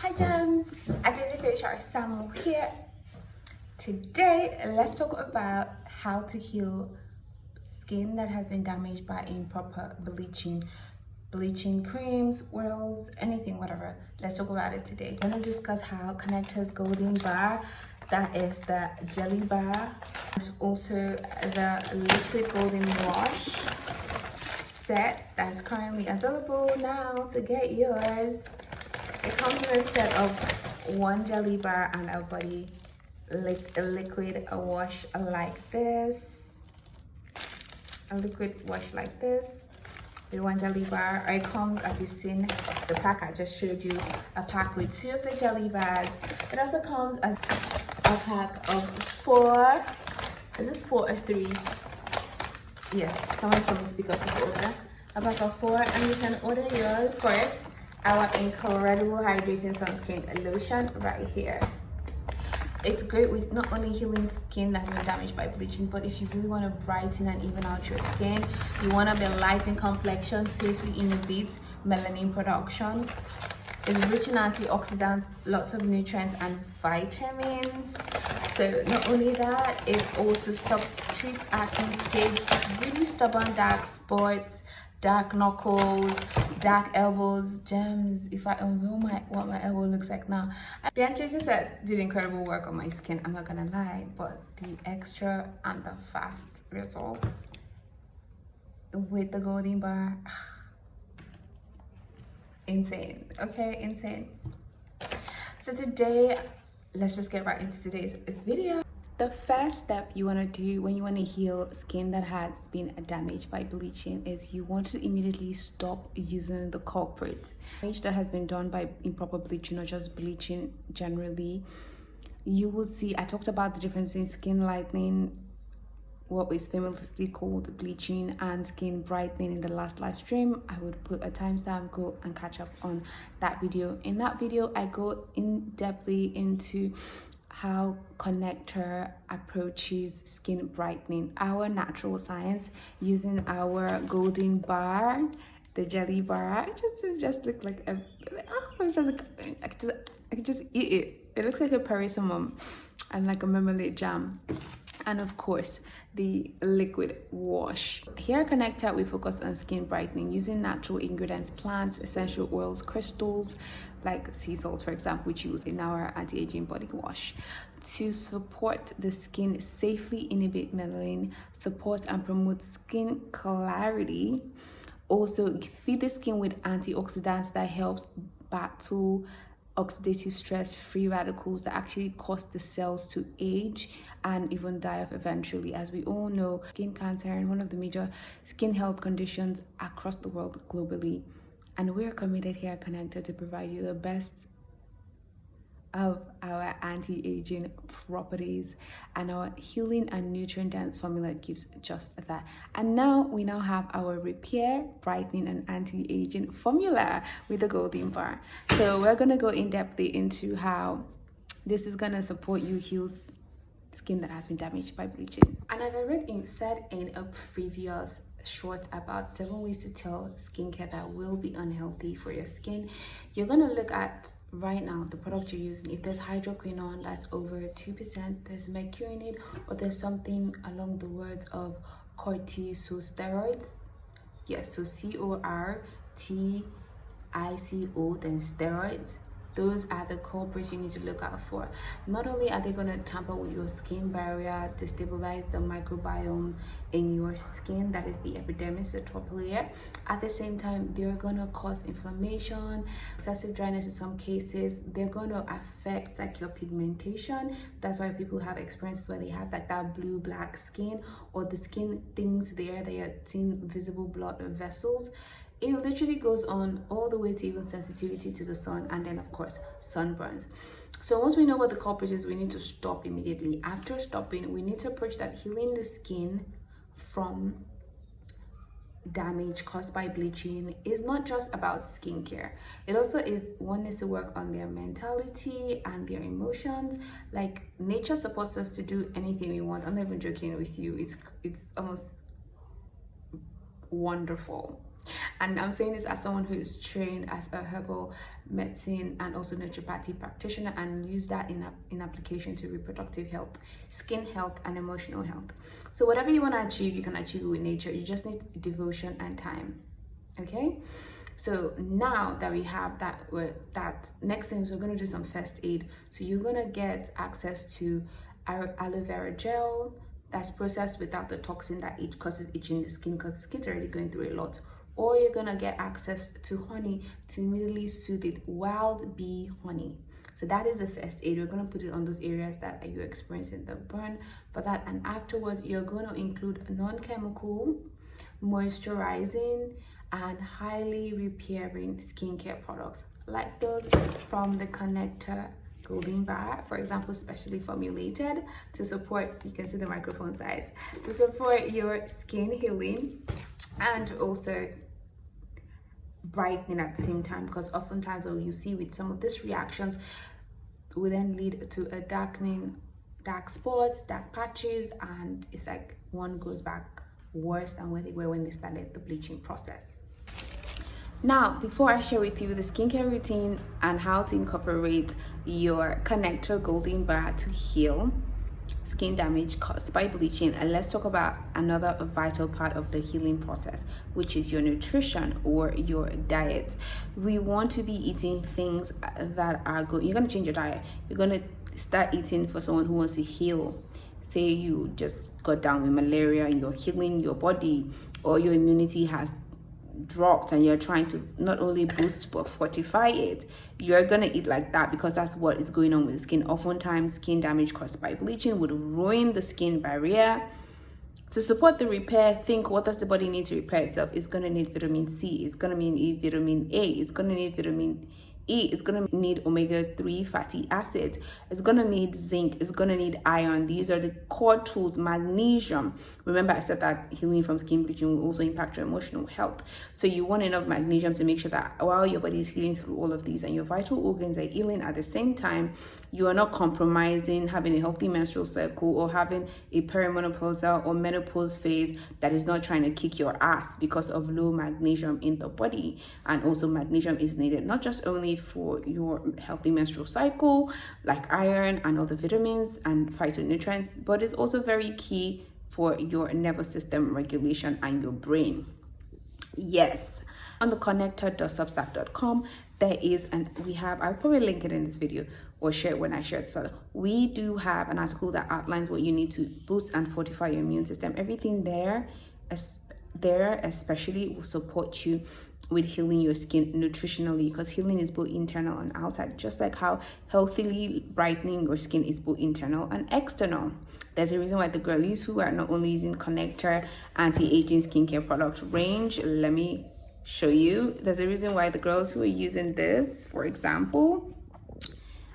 Hi gems, Adaeze Fèyísayò here. Today, let's talk about how to heal skin that has been damaged by improper bleaching creams, oils, anything, whatever. Let's talk about it today. I'm going to discuss how Connecther Golden Bar, that is the jelly bar, and also the liquid golden wash set that is currently available now. So get yours. It comes in a set of one jelly bar and a body liquid wash like this. A liquid wash like this with one jelly bar. Or it comes, as you've seen the pack I just showed you, a pack with 2 of the jelly bars. It also comes as a pack of 4. Is this 4 or 3? Yes, someone's coming to pick up this order. A pack of 4, and you can order yours first. Our incredible hydrating sunscreen lotion right here. It's great with not only healing skin that's been damaged by bleaching, but if you really want to brighten and even out your skin, you want to be light in complexion, safely inhibits melanin production. It's rich in antioxidants, lots of nutrients and vitamins. So not only that, it also treats acne, fades, really stubborn dark spots, dark knuckles, dark elbows, gems. If I unveil what my elbow looks like now. The anti-aging set did incredible work on my skin, I'm not gonna lie, but the extra and the fast results with the golden bar, insane. Okay, insane. So today, let's just get right into today's video. The first step you want to do when you want to heal skin that has been damaged by bleaching is you want to immediately stop using the culprit. Damage that has been done by improper bleaching or just bleaching generally, you will see, I talked about the difference between skin lightening, what is famously called bleaching, and skin brightening in the last live stream. I would put a timestamp, go and catch up on that video. In that video, I go in depthly into how Connecther approaches skin brightening, our natural science, using our golden bar, the jelly bar. It just look like a, I could just eat it. It looks like a persimmon and like a marmalade jam. And of course, the liquid wash. Here at Connecther, we focus on skin brightening using natural ingredients, plants, essential oils, crystals, like sea salt, for example, which we use in our anti-aging body wash to support the skin, safely inhibit melanin, support and promote skin clarity. Also, feed the skin with antioxidants that helps battle oxidative stress, free radicals that actually cause the cells to age and even die off eventually. As we all know, skin cancer is one of the major skin health conditions across the world globally. And we're committed here at Connecther to provide you the best of our anti-aging properties, and our healing and nutrient dense formula gives just that. And now we have our repair, brightening and anti-aging formula with the golden bar. So we're going to go in depthly into how this is going to support you heal skin that has been damaged by bleaching. And as I said in a previous short about 7 ways to tell skincare that will be unhealthy for your skin, you're going to look at right now the product you're using. If there's hydroquinone that's over 2%, there's mercury in it, or there's something along the words of corticosteroids. Yes, so CORTICO, then steroids. Those are the culprits you need to look out for. Not only are they going to tamper with your skin barrier, destabilize the microbiome in your skin, that is the epidermis, the top layer. At the same time, they're going to cause inflammation, excessive dryness in some cases. They're going to affect like your pigmentation. That's why people have experiences where they have like that blue-black skin, or the skin things there that you're seeing visible blood vessels. It literally goes on all the way to even sensitivity to the sun, and then of course sunburns. So once we know what the culprit is, we need to stop immediately. After stopping, we need to approach that healing the skin from damage caused by bleaching is not just about skincare. It also is one needs to work on their mentality and their emotions. Like, nature supports us to do anything we want. I'm not even joking with you. It's almost wonderful. And I'm saying this as someone who is trained as a herbal medicine and also naturopathy practitioner, and use that in application to reproductive health, skin health, and emotional health. So whatever you want to achieve, you can achieve it with nature. You just need devotion and time. Okay, so now that we have that next thing is we're going to do some first aid. So you're going to get access to our aloe vera gel that's processed without the toxin that it causes itching the skin, because the skin's already going through a lot. Or you're gonna get access to honey to immediately soothe it, wild bee honey. So that is the first aid. We're gonna put it on those areas that you're experiencing the burn for that. And afterwards, you're gonna include non-chemical, moisturizing, and highly repairing skincare products like those from the Connecther Golden Bar, for example, specially formulated to support, you can see the microphone size, to support your skin healing and also brightening at the same time, because oftentimes what you see with some of these reactions will then lead to a darkening, dark spots, dark patches, and it's like one goes back worse than where they were when they started the bleaching process. Now, before I share with you the skincare routine and how to incorporate your Connecther Golden Bar to heal skin damage caused by bleaching, and let's talk about another vital part of the healing process, which is your nutrition or your diet. We want to be eating things that are good. You're going to change your diet. You're going to start eating for someone who wants to heal. Say you just got down with malaria and you're healing your body, or your immunity has dropped and you're trying to not only boost but fortify it. You're gonna eat like that, because that's what is going on with the skin. Oftentimes, skin damage caused by bleaching would ruin the skin barrier. To support the repair, think, what does the body need to repair itself? It's gonna need vitamin C, it's gonna need vitamin A, it's gonna need vitamin E, it's gonna need omega-3 fatty acids, it's gonna need zinc, it's gonna need iron. These are the core tools. Magnesium. Remember, I said that healing from skin bleaching will also impact your emotional health. So you want enough magnesium to make sure that while your body is healing through all of these and your vital organs are healing at the same time, you are not compromising having a healthy menstrual cycle or having a perimenopausal or menopause phase that is not trying to kick your ass because of low magnesium in the body. And also, magnesium is needed not just only for your healthy menstrual cycle like iron and other vitamins and phytonutrients, but it's also very key for your nervous system regulation and your brain. Yes, on the connecther.substack.com there is, and we have, I'll probably link it in this video or share it when I share this further. We do have an article that outlines what you need to boost and fortify your immune system. Everything there especially will support you with healing your skin nutritionally, because healing is both internal and outside, just like how healthily brightening your skin is both internal and external. There's a reason why the girlies who are not only using Connecther anti-aging skincare product range, let me show you. There's a reason why the girls who are using this, for example,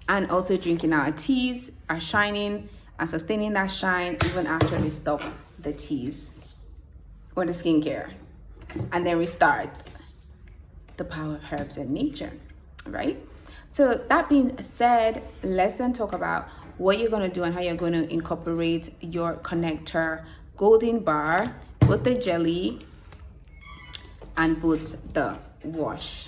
and also drinking our teas, are shining and sustaining that shine even after they stop the teas or the skincare and then restarts. The power of herbs and nature, right? So that being said, let's then talk about what you're going to do and how you're going to incorporate your Connecther Golden Bar, both the jelly and both the wash.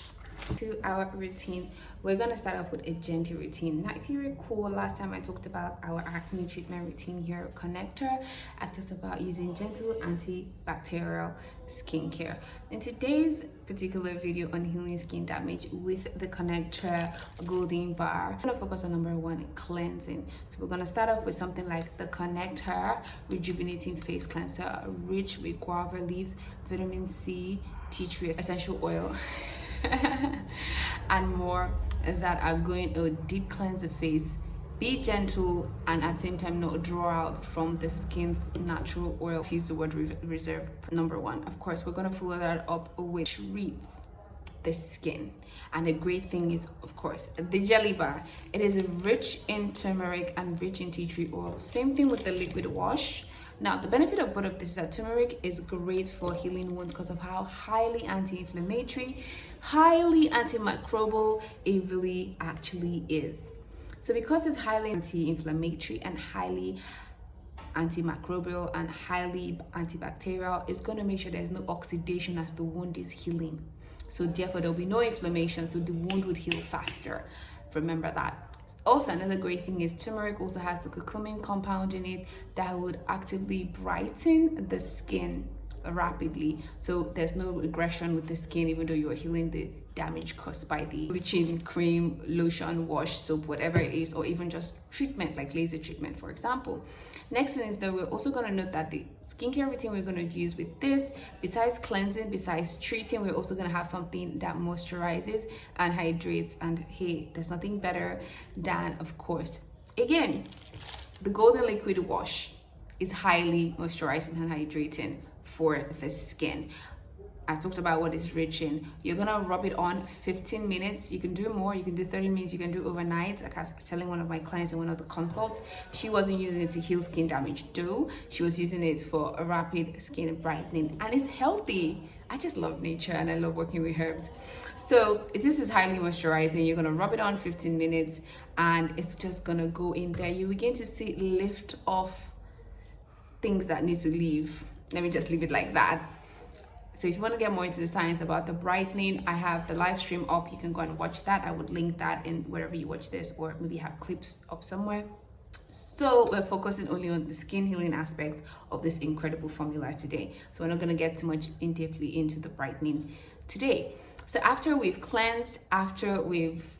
To our routine, we're going to start off with a gentle routine. Now, if you recall, last time I talked about our acne treatment routine here at Connecther, I talked about using gentle antibacterial skincare. In today's particular video on healing skin damage with the Connecther Golden Bar, we're going to focus on number one, cleansing. So we're going to start off with something like the Connecther Rejuvenating Face Cleanser, rich with guava leaves, vitamin C, tea tree essential oil, and more, that are going to deep cleanse the face, be gentle, and at the same time not draw out from the skin's natural oil. Use the word reserve. Number one, of course, we're going to follow that up with treats the skin. And the great thing is, of course, the jelly bar. It is rich in turmeric and rich in tea tree oil. Same thing with the liquid wash. Now, the benefit of both of this is that turmeric is great for healing wounds because of how highly anti-inflammatory, highly antimicrobial it really actually is. So because it's highly anti-inflammatory and highly antimicrobial and highly antibacterial. It's going to make sure there's no oxidation as the wound is healing. So therefore there'll be no inflammation, so the wound would heal faster. Remember that. Also, another great thing is turmeric also has the curcumin compound in it that would actively brighten the skin rapidly, so there's no regression with the skin even though you're healing the damage caused by the bleaching cream, lotion, wash, soap, whatever it is, or even just treatment like laser treatment, for example. Next thing is that we're also going to note that the skincare routine we're going to use with this, besides cleansing, besides treating, we're also going to have something that moisturizes and hydrates. And hey, there's nothing better than, of course, again, the golden liquid wash is highly moisturizing and hydrating for the skin. I talked about what is rich in. You're gonna rub it on 15 minutes. You can do more, you can do 30 minutes, you can do overnight. Like I was telling one of my clients in one of the consults, she wasn't using it to heal skin damage though. She was using it for a rapid skin brightening, and it's healthy. I just love nature and I love working with herbs. So this is highly moisturizing. You're gonna rub it on 15 minutes and it's just gonna go in there. You begin to see it lift off things that need to leave. Let me just leave it like that. So if you want to get more into the science about the brightening, I have the live stream up. You can go and watch that. I would link that in wherever you watch this, or maybe have clips up somewhere. So we're focusing only on the skin healing aspect of this incredible formula today. So we're not going to get too much in depthly into the brightening today. So after we've cleansed, after we've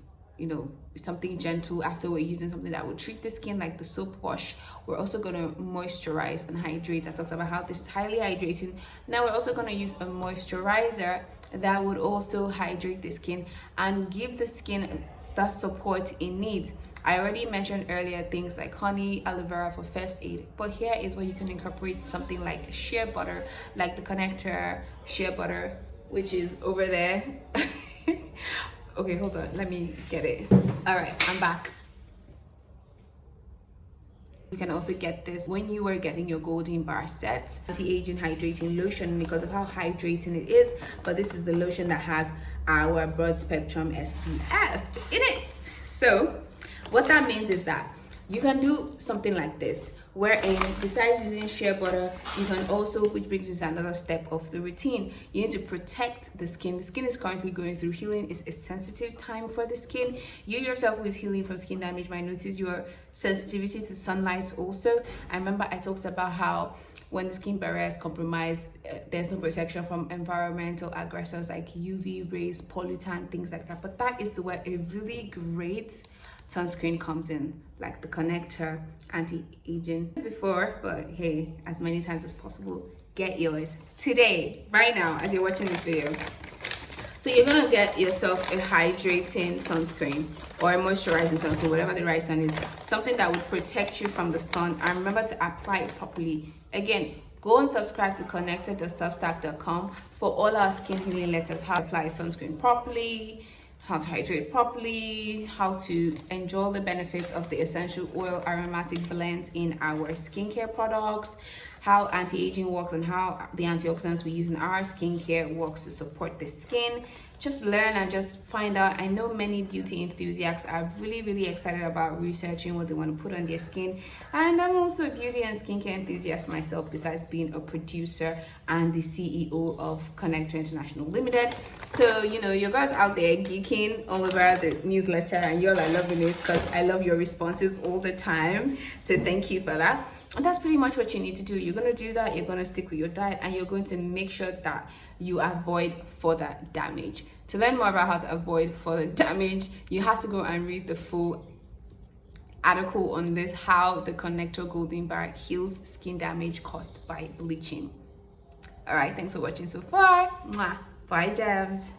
something gentle, after we're using something that will treat the skin like the soap wash, we're also going to moisturize and hydrate. I talked about how this is highly hydrating. Now we're also going to use a moisturizer that would also hydrate the skin and give the skin the support it needs. I already mentioned earlier things like honey, aloe vera for first aid, but here is where you can incorporate something like shea butter, like the Connecther shea butter, which is over there. Okay, hold on, let me get it. All right, I'm back. You can also get this when you are getting your Golden Bar set, anti-aging hydrating lotion, because of how hydrating it is. But this is the lotion that has our broad spectrum SPF in it. So what that means is that you can do something like this, wherein besides using shea butter, you can also, which brings us another step of the routine, you need to protect the skin. The skin is currently going through healing. It's a sensitive time for the skin. You yourself who is healing from skin damage might notice your sensitivity to sunlight also. I remember I talked about how when the skin barrier is compromised, there's no protection from environmental aggressors like UV rays, pollutant, things like that. But that is where a really great sunscreen comes in, like the Connecther anti-aging before, but hey, as many times as possible, get yours today, right now, as you're watching this video. So you're gonna get yourself a hydrating sunscreen or a moisturizing sunscreen, whatever the right one is, something that would protect you from the sun, and remember to apply it properly. Again, go and subscribe to connecther.substack.com for all our skin healing letters, how to apply sunscreen properly, how to hydrate properly, how to enjoy the benefits of the essential oil aromatic blends in our skincare products, how anti-aging works, and how the antioxidants we use in our skincare works to support the skin. Just learn and just find out. I know many beauty enthusiasts are really excited about researching what they want to put on their skin, and I'm also a beauty and skincare enthusiast myself, besides being a producer and the CEO of Connecther International Limited. So your girls out there geeking all over the newsletter, and y'all are loving it because I love your responses all the time, so thank you for that. And that's pretty much what you need to do. You're going to do that, you're going to stick with your diet, and you're going to make sure that you avoid further damage. To learn more about how to avoid further damage, you have to go and read the full article on this, how the Connecther Golden Bar heals skin damage caused by bleaching. All right, thanks for watching so far. Mwah. Bye, Jams.